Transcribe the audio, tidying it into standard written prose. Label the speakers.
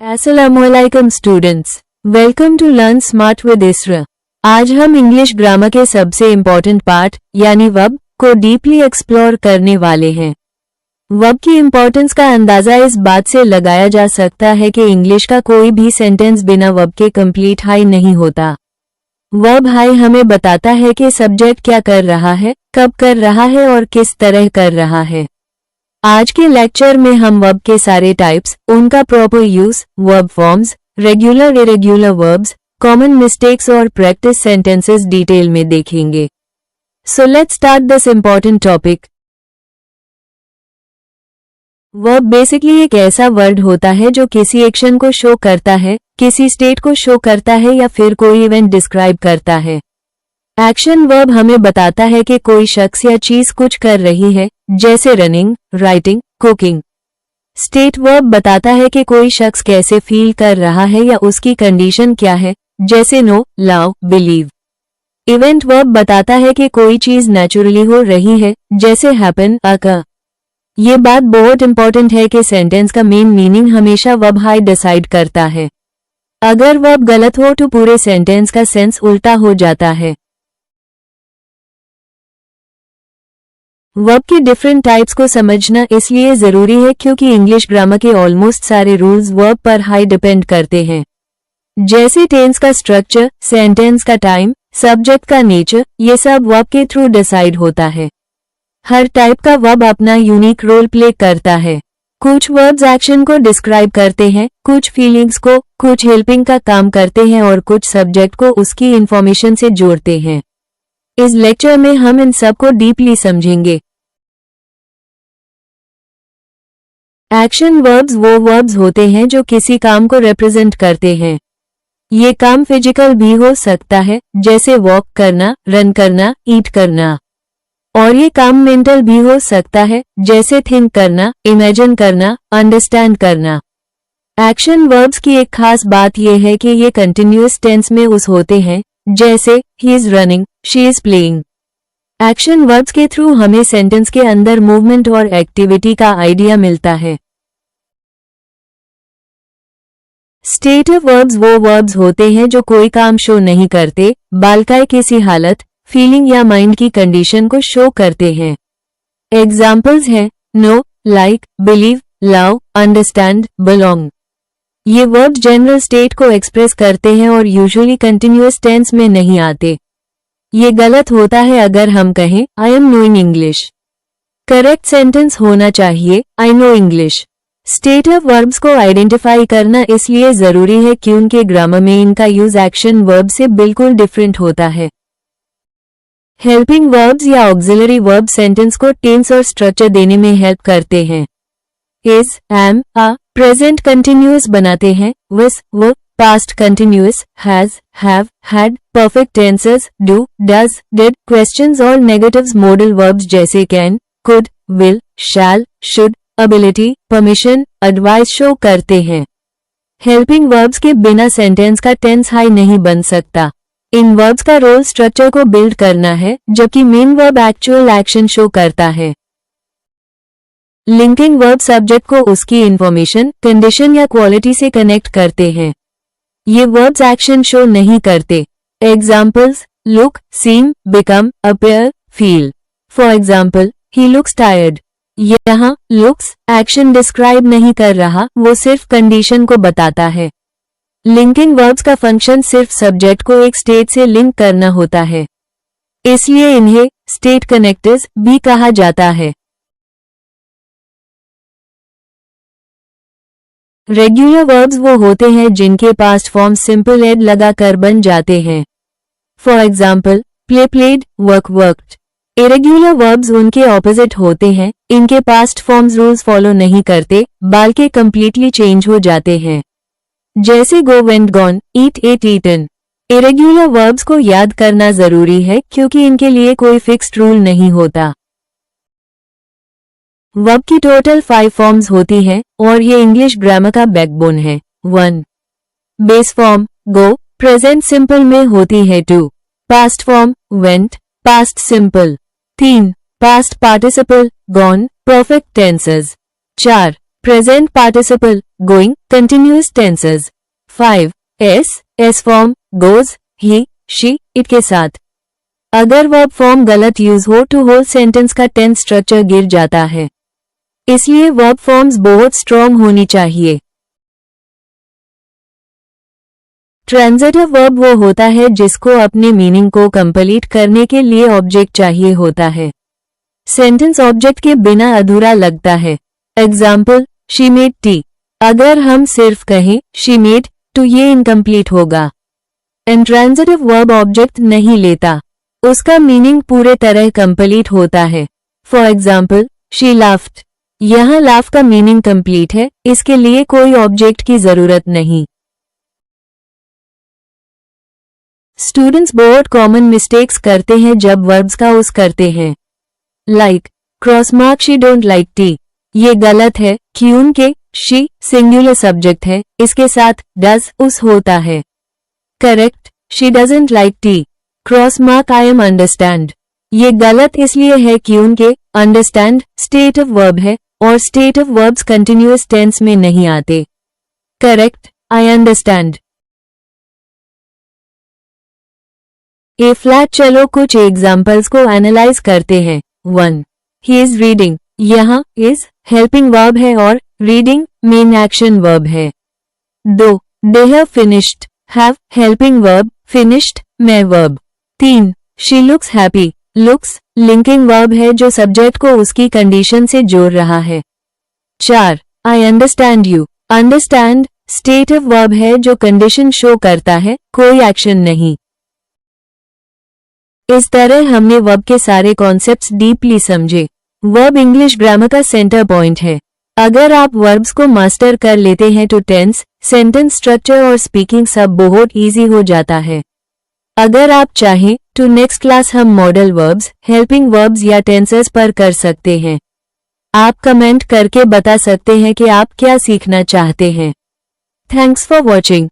Speaker 1: अस्सलामुअलैकुम students, welcome to learn smart with Isra. आज हम इंग्लिश ग्रामर के सबसे इम्पोर्टेंट पार्ट यानी वर्ब को डीपली एक्सप्लोर करने वाले हैं। वर्ब की इम्पोर्टेंस का अंदाजा इस बात से लगाया जा सकता है कि इंग्लिश का कोई भी सेंटेंस बिना वर्ब के कंप्लीट हाई नहीं होता। वर्ब हाई हमें बताता है कि सब्जेक्ट क्या कर रहा है, कब कर रहा है और किस तरह कर रहा है। आज के लेक्चर में हम वर्ब के सारे टाइप्स, उनका proper use, verb forms, regular irregular verbs, common mistakes और प्रैक्टिस सेंटेंसेस डिटेल में देखेंगे। So let's start this important topic. Verb basically एक ऐसा वर्ड होता है जो किसी एक्शन को शो करता है, किसी स्टेट को शो करता है या फिर कोई इवेंट डिस्क्राइब करता है। एक्शन वर्ब हमें बताता है कि कोई शख्स या चीज कुछ कर रही है, जैसे running, writing, cooking. State verb बताता है कि कोई शख्स कैसे फील कर रहा है या उसकी कंडीशन क्या है, जैसे know, love, believe. Event verb बताता है कि कोई चीज नेचुरली हो रही है, जैसे हैपन, अकर। ये बात बहुत इंपॉर्टेंट है कि सेंटेंस का मेन मीनिंग हमेशा वर्ब हाई डिसाइड करता है। अगर वर्ब गलत हो तो पूरे सेंटेंस का सेंस उल्टा हो जाता है। वर्ब के डिफरेंट टाइप्स को समझना इसलिए जरूरी है क्योंकि इंग्लिश ग्रामर के ऑलमोस्ट सारे रूल्स वर्ब पर हाई डिपेंड करते हैं, जैसे टेंस का स्ट्रक्चर, सेंटेंस का टाइम, सब्जेक्ट का नेचर, ये सब वर्ब के थ्रू डिसाइड होता है। हर टाइप का वर्ब अपना यूनिक रोल प्ले करता है। कुछ वर्ब्स एक्शन को डिस्क्राइब करते हैं, कुछ फीलिंग्स को, कुछ हेल्पिंग का काम करते हैं और कुछ सब्जेक्ट को उसकी इंफॉर्मेशन से जोड़ते हैं। इस लेक्चर में हम इन सब को डीपली समझेंगे। एक्शन वर्ब्स वो वर्ब्स होते हैं जो किसी काम को रिप्रेजेंट करते हैं। ये काम फिजिकल भी हो सकता है, जैसे वॉक करना, रन करना, ईट करना। और ये काम मेंटल भी हो सकता है, जैसे थिंक करना, इमेजिन करना, अंडरस्टैंड करना। एक्शन वर्ब्स की एक खास बात यह है कि ये कंटिन्यूअस टेंस में यूज होते हैं, जैसे he is running, she is playing. Action verbs के थ्रू हमें सेंटेंस के अंदर मूवमेंट और एक्टिविटी का आइडिया मिलता है। स्टेटिव वर्ब्स वो वर्ब्स होते हैं जो कोई काम शो नहीं करते, बल्कि किसी हालत, फीलिंग या माइंड की कंडीशन को शो करते हैं। एग्जाम्पल्स हैं know, like, believe, love, understand, belong. ये वर्ब्स जनरल स्टेट को एक्सप्रेस करते हैं और यूजुअली कंटिन्यूअस टेंस में नहीं आते। ये गलत होता है अगर हम कहें I am knowing English. Correct sentence होना चाहिए I know English. Stative verbs को आइडेंटिफाई करना इसलिए जरूरी है क्योंकि ग्रामर में इनका यूज एक्शन वर्ब से बिल्कुल डिफरेंट होता है। हेल्पिंग वर्ब्स या ऑक्सिलरी वर्ब सेंटेंस को टेंस और स्ट्रक्चर देने में हेल्प करते हैं। Is, am, are, present continuous बनाते हैं, was, were, past continuous, has, have, had, perfect tenses, do, does, did, questions और नेगेटिव्स मॉडल वर्ब्स जैसे can, could, will, shall, should, ability, permission, advice show करते हैं। Helping verbs के बिना sentence का tense high नहीं बन सकता। इन वर्ब्स का रोल स्ट्रक्चर को बिल्ड करना है, जबकि main verb actual action show करता है। लिंकिंग वर्ब सब्जेक्ट को उसकी इंफॉर्मेशन, कंडीशन या क्वालिटी से कनेक्ट करते हैं। ये वर्ब्स एक्शन शो नहीं करते। Examples look, seem, become, appear, feel. For example he looks tired. यहाँ लुक्स एक्शन डिस्क्राइब नहीं कर रहा, वो सिर्फ कंडीशन को बताता है। लिंकिंग वर्ब्स का फंक्शन सिर्फ सब्जेक्ट को एक स्टेट से लिंक करना होता है, इसलिए इन्हें स्टेट कनेक्टर्स भी कहा जाता है। रेगुलर वर्ब्स वो होते हैं जिनके पास्ट फॉर्म सिंपल एड लगाकर बन जाते हैं। For example play, played, work, worked. Irregular verbs उनके ऑपोजिट होते हैं, इनके पास्ट फॉर्म्स रूल्स फॉलो नहीं करते, बल्कि कंप्लीटली चेंज हो जाते हैं, जैसे गो, वेंट, गॉन, ईट, एट, ईटन। इरेगुलर वर्ब्स को याद करना जरूरी है क्योंकि इनके लिए कोई फिक्स्ड रूल नहीं होता। वर्ब की टोटल 5 फॉर्म्स होती हैं और ये इंग्लिश ग्रामर का बैकबोन है। 1. बेस फॉर्म गो, प्रेजेंट सिंपल में होती है 2. Past form went, past simple. 3. Past participle gone, perfect tenses. 4. Present participle going, continuous tenses. 5. S form goes, he, she, it के साथ. अगर वर्ब फॉर्म गलत यूज हो तो होल सेंटेंस का टेंस स्ट्रक्चर गिर जाता है, इसलिए वर्ब फॉर्म्स बहुत स्ट्रॉन्ग होनी चाहिए। ट्रांजिटिव वर्ब वो होता है जिसको अपने मीनिंग को कंप्लीट करने के लिए ऑब्जेक्ट चाहिए होता है। सेंटेंस ऑब्जेक्ट के बिना अधूरा लगता है। Example, she made tea. अगर हम सिर्फ कहें शी मेड तो ये इनकम्प्लीट होगा। इंट्रांजिटिव वर्ब ऑब्जेक्ट नहीं लेता, उसका मीनिंग पूरे तरह कंप्लीट होता है। For example, she laughed. यहाँ लाफ का मीनिंग कंप्लीट है, इसके लिए कोई ऑब्जेक्ट की जरूरत नहीं। स्टूडेंट्स बहुत कॉमन मिस्टेक्स करते हैं जब वर्ब्स का यूज करते हैं। Like cross mark she don't like T. ये गलत है क्योंकि शी सिंगुलर सब्जेक्ट है, इसके साथ डज उस होता है। Correct, she doesn't like T. Cross mark I am understand. ये गलत इसलिए है क्योंकि अंडरस्टैंड स्टेट ऑफ वर्ब है और state of verbs continuous tense में नहीं आते। Correct, I understand. A flat. चलो कुछ एग्जाम्पल्स को एनालाइज करते हैं। 1. He is reading. यहाँ इज हेल्पिंग वर्ब है और रीडिंग मेन एक्शन वर्ब है। 2. They have finished. Have helping verb, finished main verb. 3. She looks happy. Looks linking verb है जो सब्जेक्ट को उसकी कंडीशन से जोड़ रहा है। 4. I understand you. Understand state of verb है जो कंडीशन शो करता है, कोई एक्शन नहीं। इस तरह हमने वर्ब के सारे कॉन्सेप्ट्स डीपली समझे। वर्ब इंग्लिश ग्रामर का सेंटर पॉइंट है। अगर आप वर्ब्स को मास्टर कर लेते हैं तो टेंस, सेंटेंस स्ट्रक्चर और स्पीकिंग सब बहुत इजी हो जाता है। अगर आप चाहें तो नेक्स्ट क्लास हम मॉडल वर्ब्स, हेल्पिंग वर्ब्स या टेंसेस पर कर सकते हैं। आप कमेंट करके बता सकते हैं कि आप क्या सीखना चाहते हैं। Thanks for watching.